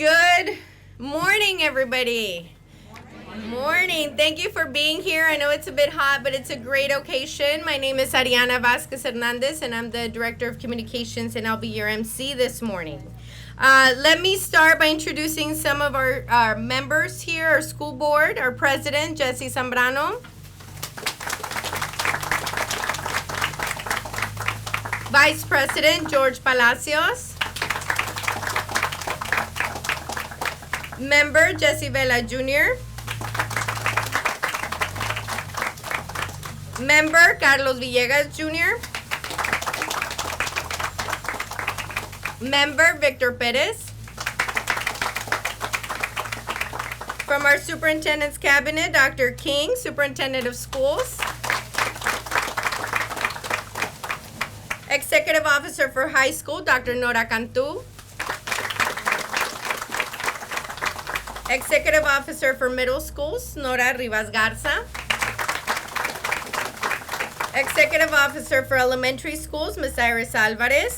Good morning, everybody. Morning. Thank you for being here. I know it's a bit hot, but it's a great occasion. My name is Ariana Vasquez Hernandez, and I'm the Director of Communications, and I'll be your MC this morning. Let me start by introducing some of our members here, our school board, our president, Jesse Zambrano. Vice President, George Palacios. Member, Jesse Vela Jr. Member, Carlos Villegas Jr. Member, Victor Perez. From our Superintendent's Cabinet, Dr. King, Superintendent of Schools. Executive Officer for High School, Dr. Nora Cantu. Executive Officer for Middle Schools, Nora Rivas Garza. Executive Officer for Elementary Schools, Ms. Iris Alvarez.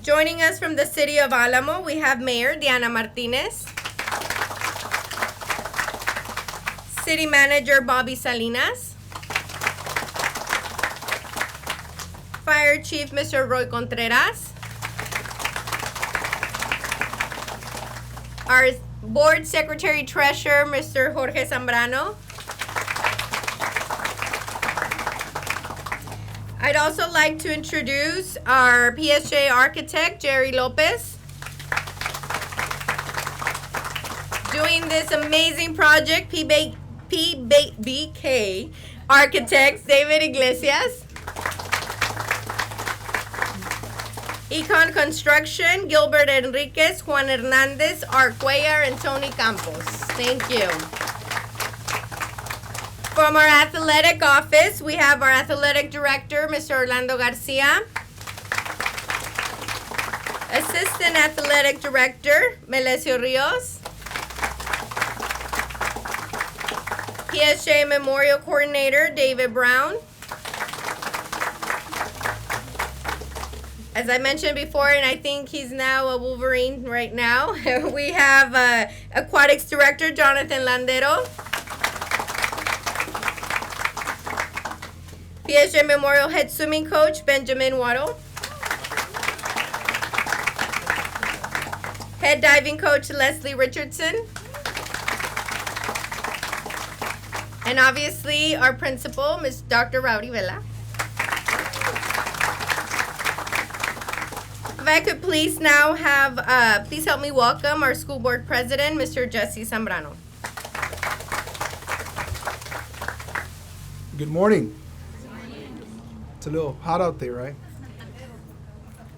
Joining us from the City of Alamo, we have Mayor Diana Martinez. City Manager Bobby Salinas. Fire Chief Mr. Roy Contreras. Our Board Secretary Treasurer, Mr. Jorge Zambrano. I'd also like to introduce our PSJ architect, Jerry Lopez. Doing this amazing project, PBK Architects, David Iglesias. Econ Construction, Gilbert Enriquez, Juan Hernandez, Art Cuellar, and Tony Campos. Thank you. From our athletic office, we have our athletic director, Mr. Orlando Garcia. Assistant athletic director, Melesio Rios. PSJ Memorial Coordinator, David Brown. As I mentioned before, and I think he's now a Wolverine right now, we have Aquatics Director, Jonathan Landero. PSJ Memorial Head Swimming Coach, Benjamin Waddle. Head Diving Coach, Leslie Richardson. And obviously, our principal, Ms. Dr. Rowdy Vela. If I could please now have, please help me welcome our school board president, Mr. Jesse Zambrano. Good morning. It's a little hot out there, right?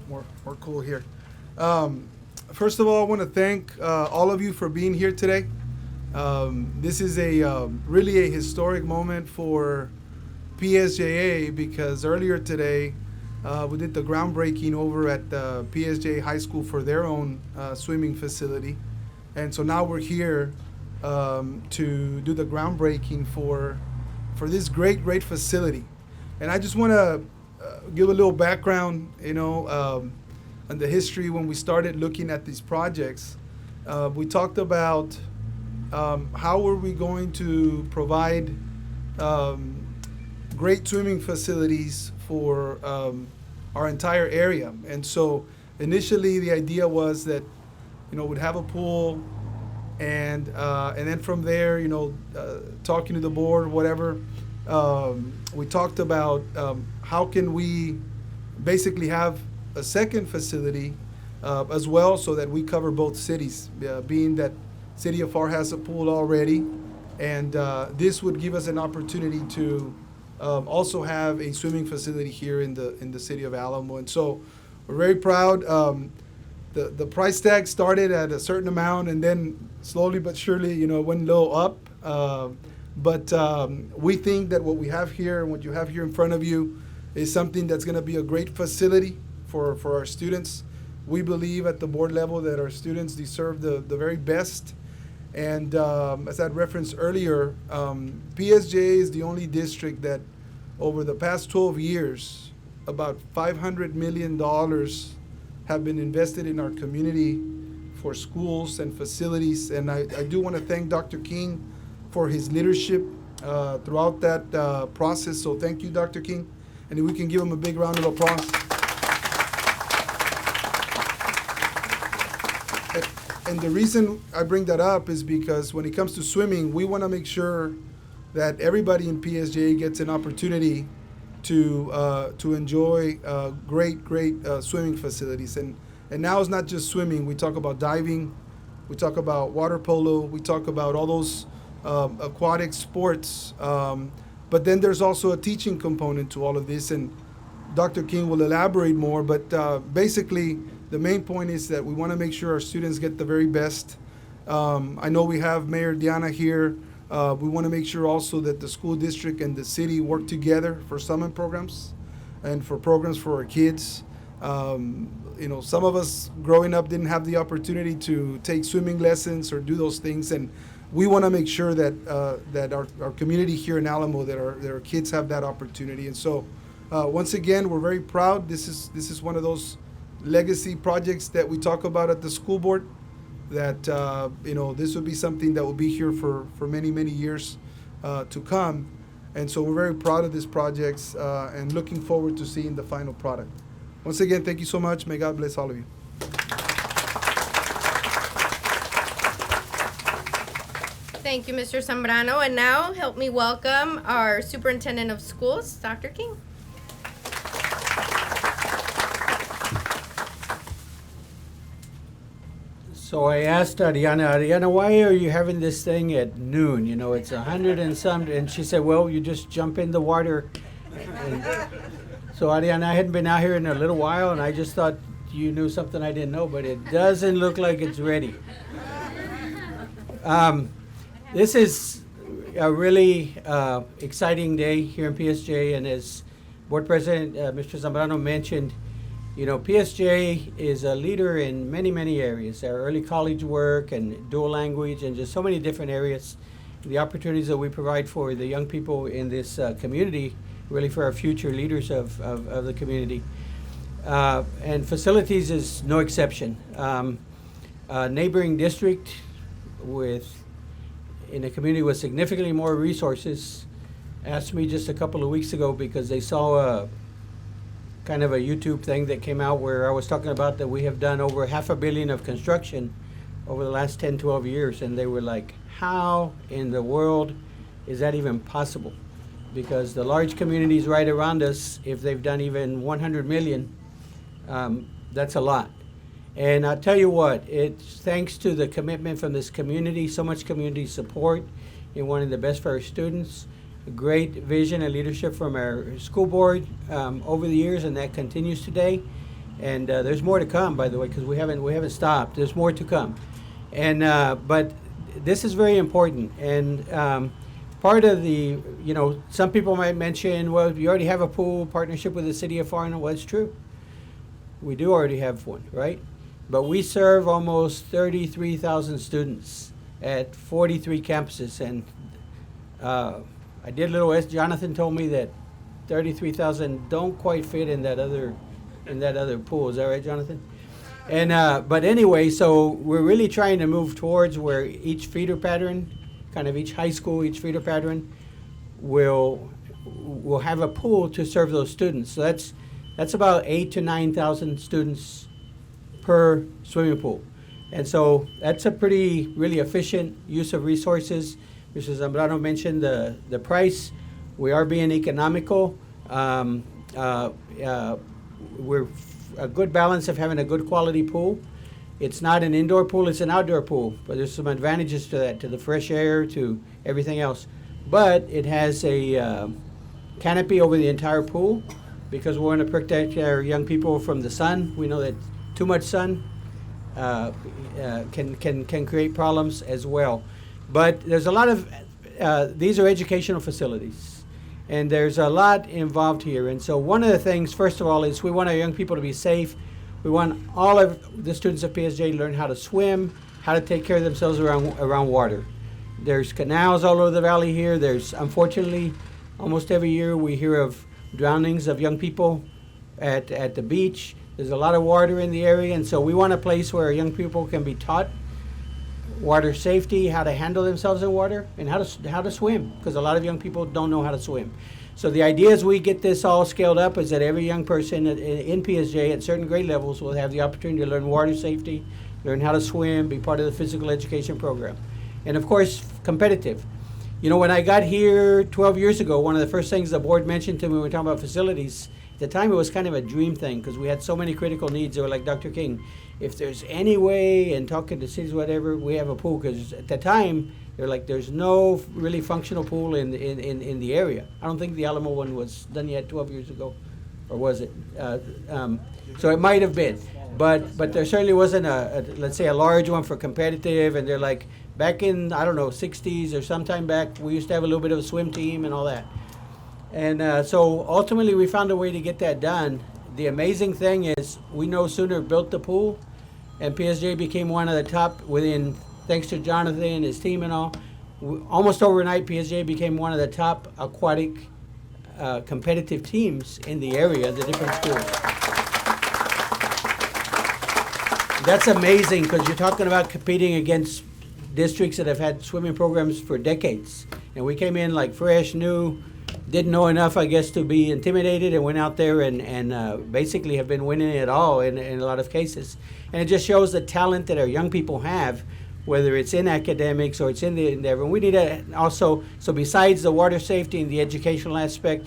More cool here. First of all, I want to thank all of you for being here today. This is really a historic moment for PSJA because earlier today, we did the groundbreaking over at the PSJ High School for their own swimming facility. And so now we're here to do the groundbreaking for this great facility. And I just want to give a little background, on the history when we started looking at these projects. We talked about how were we going to provide great swimming facilities for our entire area. And so initially the idea was that, we'd have a pool and then from there, talking to the board, whatever, we talked about how can we basically have a second facility as well so that we cover both cities, being that City of FAR has a pool already, and this would give us an opportunity to also have a swimming facility here in the city of Alamo. And so we're very proud. The price tag started at a certain amount and then slowly but surely, went low up. But we think that what we have here and what you have here in front of you is something that's going to be a great facility for our students. We believe at the board level that our students deserve the very best. And as I referenced earlier, PSJ is the only district that over the past 12 years, about $500 million have been invested in our community for schools and facilities. And I do want to thank Dr. King for his leadership throughout that process. So thank you, Dr. King. And if we can give him a big round of applause. And the reason I bring that up is because when it comes to swimming, we want to make sure that everybody in PSJ gets an opportunity to enjoy great swimming facilities. And now it's not just swimming. We talk about diving, we talk about water polo, we talk about all those aquatic sports. But then there's also a teaching component to all of this, and Dr. King will elaborate more. But basically, the main point is that we want to make sure our students get the very best. I know we have Mayor Diana here. We want to make sure also that the school district and the city work together for summer programs and for programs for our kids. You know, some of us growing up didn't have the opportunity to take swimming lessons or do those things, and we want to make sure that that our community here in Alamo, that our kids have that opportunity. And so, once again, we're very proud. This is one of those legacy projects that we talk about at the school board, that you know, this will be something that will be here for many years to come. And so we're very proud of this project and looking forward to seeing the final product. Once again, thank you so much. May God bless all of you. Thank you, Mr. Zambrano. And now help me welcome our Superintendent of Schools, Dr. King. So I asked Ariana, why are you having this thing at noon? You know, it's 100 and some, and she said, well, you just jump in the water. And so Ariana, I hadn't been out here in a little while, and I just thought you knew something I didn't know, but it doesn't look like it's ready. This is a really exciting day here in PSJ, and as Board President Mr. Zambrano mentioned, you know, PSJ is a leader in many areas. Our early college work and dual language and just so many different areas. The opportunities that we provide for the young people in this community, really for our future leaders of the community. And facilities is no exception. A neighboring district in a community with significantly more resources asked me just a couple of weeks ago, because they saw a kind of a YouTube thing that came out where I was talking about that we have done over $500 million of construction over the last 10, 12 years. And they were like, how in the world is that even possible? Because the large communities right around us, if they've done even 100 million, that's a lot. And I'll tell you what, it's thanks to the commitment from this community, so much community support in wanting the best for our students, a great vision and leadership from our school board over the years, and that continues today. And there's more to come, by the way, because we haven't stopped. There's more to come, and but this is very important. And part of the, you know, some people might mention, well, you already have a pool partnership with the city of Farno. Well, it's true. We do already have one, right? But we serve almost 33,000 students at 43 campuses, and I did a little. Jonathan told me that 33,000 don't quite fit in that other pool. Is that right, Jonathan? And but anyway, so we're really trying to move towards where each feeder pattern, kind of each high school, each feeder pattern, will have a pool to serve those students. So that's about 8,000 to 9,000 students per swimming pool, and so that's a really efficient use of resources. Mr. Zambrano mentioned the price. We are being economical. We're a good balance of having a good quality pool. It's not an indoor pool, it's an outdoor pool, but there's some advantages to that, to the fresh air, to everything else. But it has a canopy over the entire pool, because we want to protect our young people from the sun. We know that too much sun can create problems as well. But there's a lot of, these are educational facilities, and there's a lot involved here. And so one of the things, first of all, is we want our young people to be safe. We want all of the students at PSJ to learn how to swim, how to take care of themselves around water. There's canals all over the valley here. There's, unfortunately, almost every year we hear of drownings of young people at the beach. There's a lot of water in the area, and so we want a place where young people can be taught water safety, how to handle themselves in water, and how to swim, because a lot of young people don't know how to swim. So the idea as we get this all scaled up is that every young person in PSJ at certain grade levels will have the opportunity to learn water safety, learn how to swim, be part of the physical education program. And of course, competitive. You know, when I got here 12 years ago, one of the first things the board mentioned to me when we were talking about facilities, at the time it was kind of a dream thing because we had so many critical needs. They were like, Dr. King, if there's any way, and talking to cities, whatever, we have a pool. Because at the time, they're like, there's no really functional pool in the area. I don't think the Alamo one was done yet 12 years ago, or was it? So it might have been. But there certainly wasn't let's say, a large one for competitive. And they're like, back in, I don't know, 60s or sometime back, we used to have a little bit of a swim team and all that. And so ultimately we found a way to get that done. The amazing thing is we no sooner built the pool and PSJ became one of the top thanks to Jonathan and his team and all, almost overnight PSJ became one of the top aquatic competitive teams in the area, the different schools. That's amazing because you're talking about competing against districts that have had swimming programs for decades. And we came in like fresh, new, didn't know enough, I guess, to be intimidated, and went out there and basically have been winning it all in a lot of cases. And it just shows the talent that our young people have, whether it's in academics or it's in the endeavor. And we need to also, so besides the water safety and the educational aspect,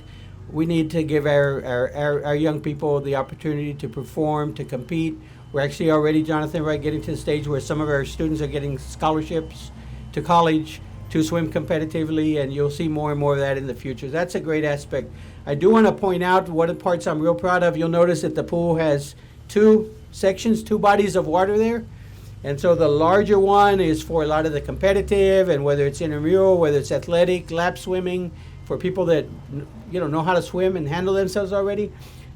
we need to give our young people the opportunity to perform, to compete. We're actually already, Jonathan, right, getting to the stage where some of our students are getting scholarships to college to swim competitively, and you'll see more and more of that in the future. That's a great aspect. I do want to point out one of the parts I'm real proud of. You'll notice that the pool has two sections, two bodies of water there. And so the larger one is for a lot of the competitive, and whether it's intramural, whether it's athletic, lap swimming, for people that know how to swim and handle themselves already.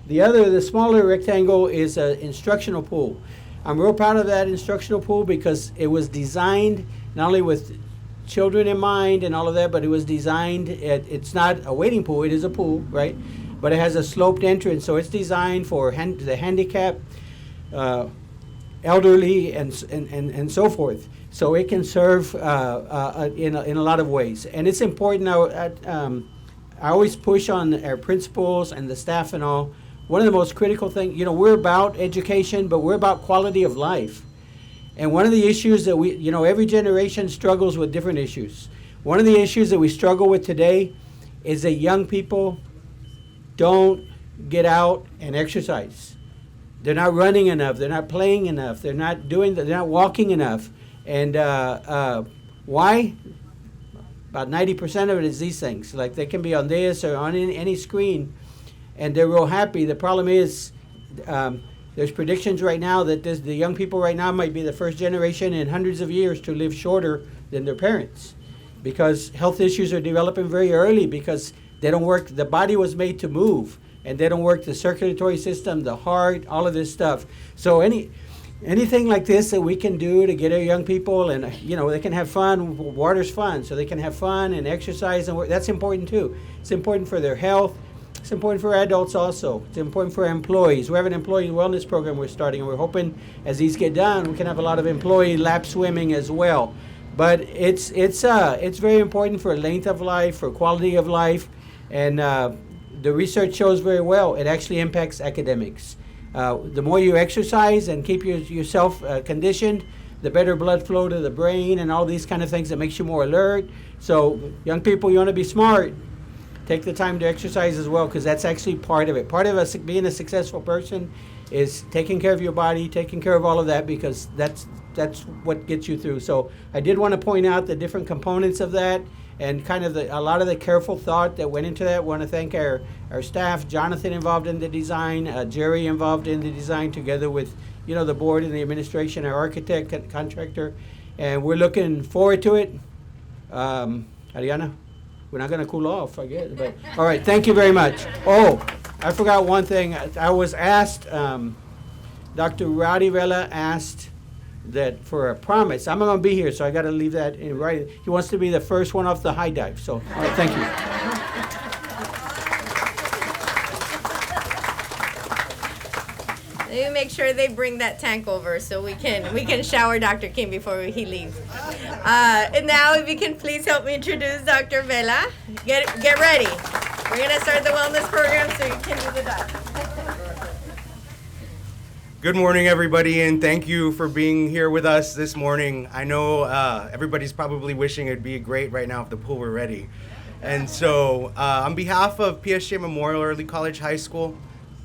The smaller rectangle is an instructional pool. I'm real proud of that instructional pool because it was designed not only with children in mind and all of that, but it was designed, it's not a wading pool, it is a pool, right? But it has a sloped entrance, so it's designed for the handicapped, elderly, and so forth. So it can serve in a lot of ways. And it's important now, I always push on our principals and the staff and all. One of the most critical things, we're about education, but we're about quality of life. And one of the issues that every generation struggles with different issues. One of the issues that we struggle with today is that young people don't get out and exercise. They're not running enough. They're not playing enough. They're not walking enough. And why? About 90% of it is these things. Like they can be on this or on any screen, and they're real happy. The problem is there's predictions right now that the young people right now might be the first generation in hundreds of years to live shorter than their parents, because health issues are developing very early because they don't work. The body was made to move, and they don't work the circulatory system, the heart, all of this stuff. So anything like this that we can do to get our young people, and they can have fun. Water's fun, so they can have fun and exercise, and that's important too. It's important for their health. It's important for adults also. It's important for our employees. We have an employee wellness program we're starting, and we're hoping as these get done, we can have a lot of employee lap swimming as well. But it's very important for length of life, for quality of life, and the research shows very well it actually impacts academics. The more you exercise and keep yourself conditioned, the better blood flow to the brain and all these kind of things that makes you more alert. So young people, you want to be smart. Take the time to exercise as well, because that's actually part of it. Part of us being a successful person is taking care of your body, taking care of all of that, because that's what gets you through. So I did want to point out the different components of that and kind of a lot of the careful thought that went into that. I want to thank our staff, Jonathan involved in the design, Jerry involved in the design, together with the board and the administration, our architect, contractor, and we're looking forward to it. Ariana? We're not going to cool off, I guess. But all right, thank you very much. Oh, I forgot one thing. I was asked, Dr. Rowdy Vela asked that for a promise. I'm not going to be here, so I got to leave that in writing. He wants to be the first one off the high dive. So, all right, thank you. Let me make sure they bring that tank over so we can shower Dr. King before he leaves. And now, if you can please help me introduce Dr. Vela. Get ready. We're gonna start the wellness program so you can do the doc. Good morning, everybody, and thank you for being here with us this morning. I know everybody's probably wishing it'd be great right now if the pool were ready. And so, on behalf of PSJ Memorial Early College High School,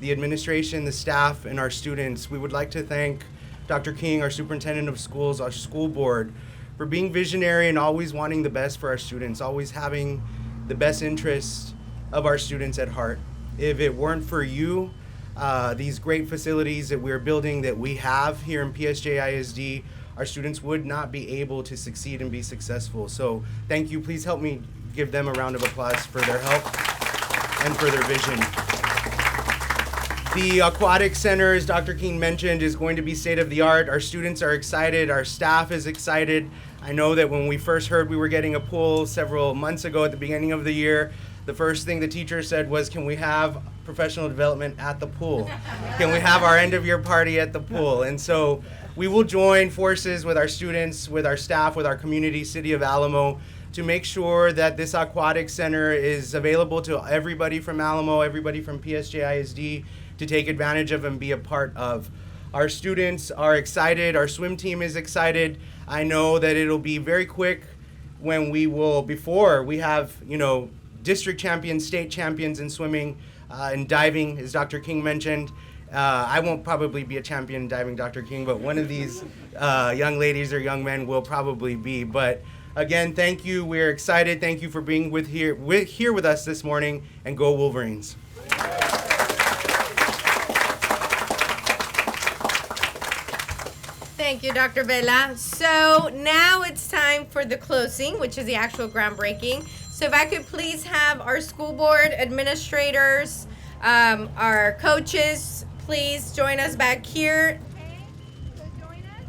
the administration, the staff, and our students, we would like to thank Dr. King, our superintendent of schools, our school board, for being visionary and always wanting the best for our students, always having the best interests of our students at heart. If it weren't for you, these great facilities that we're building, that we have here in PSJ ISD, our students would not be able to succeed and be successful. So thank you. Please help me give them a round of applause for their help and for their vision. The Aquatic Center, as Dr. King mentioned, is going to be state-of-the-art. Our students are excited. Our staff is excited. I know that when we first heard we were getting a pool several months ago at the beginning of the year, the first thing the teacher said was, can we have professional development at the pool? Can we have our end-of-year party at the pool? And so we will join forces with our students, with our staff, with our community, City of Alamo, to make sure that this Aquatic Center is available to everybody from Alamo, everybody from PSJ ISD, to take advantage of and be a part of. Our students are excited. Our swim team is excited. I know that it'll be very quick when before we have, district champions, state champions in swimming and diving, as Dr. King mentioned. I won't probably be a champion in diving, Dr. King, but one of these young ladies or young men will probably be. But again, thank you. We're excited. Thank you for being here with us this morning, and go Wolverines. Thank you, Dr. Vela. So now it's time for the closing, which is the actual groundbreaking. So if I could please have our school board administrators, our coaches, please join us back here. Okay, so join us.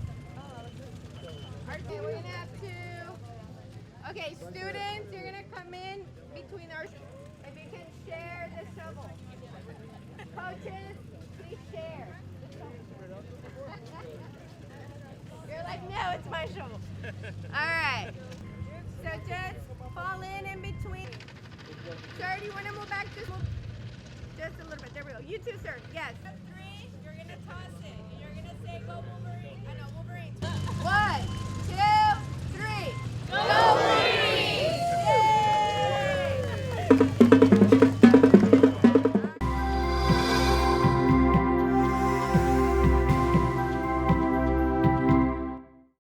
Okay, we're gonna have to. Okay, students, you're gonna come in between our. If you can share the shovel. Coaches, please share. You're like, no, it's my shovel. All right. So just fall in between. Sir, do you want to move back? Just a little bit. There we go. You too, sir. Yes. 3, you're gonna toss